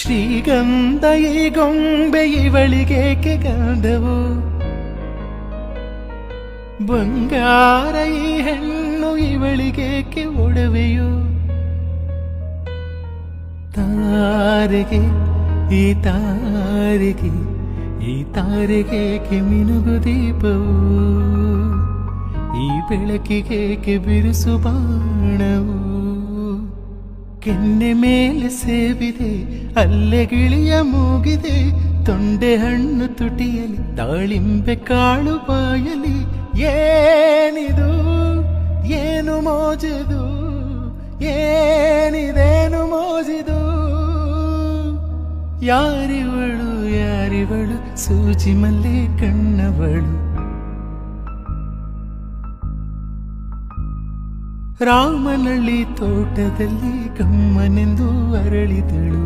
ಶ್ರೀಗಂಧ ಈ ಗೊಂಬೆ ಇವಳಿಗೇಕೆ ಗಂಧವು, ಬಂಗಾರ ಈ ಹೆಣ್ಣು ಇವಳಿಗೇಕೆ ಒಡವೆಯು, ತಾರೆಗೆ ಈ ತಾರೆಗೆ ಈ ತಾರೆಗೇಕೆ ಮಿನುಗು ದೀಪವು, ಈ ಬೆಳಕಿಗೇಕೆ ಬಿರುಸು ಬಾಣವು, ಕೆನ್ನೆ ಮೇಲೆ ಸೇವಿದೆ ಅಲ್ಲೇ ಗಿಳಿಯ ಮೂಗಿದೆ, ತೊಂಡೆ ಹಣ್ಣು ತುಟಿಯಲಿ ದಾಳಿಂಬೆ ಕಾಳು ಬಾಯಲಿ, ಏನಿದು ಏನು ಮೋಜಿದು, ಏನಿದೇನು ಮೋಜಿದು, ಯಾರಿವಳು ಯಾರಿವಳು ಸೂಜಿ ಮಲ್ಲೆ ಕಣ್ಣವಳು, ರಾಮನಳ್ಳಿ ತೋಟದಲ್ಲಿ ಗಮ್ಮನೆಂದು ಅರಳಿದಳು.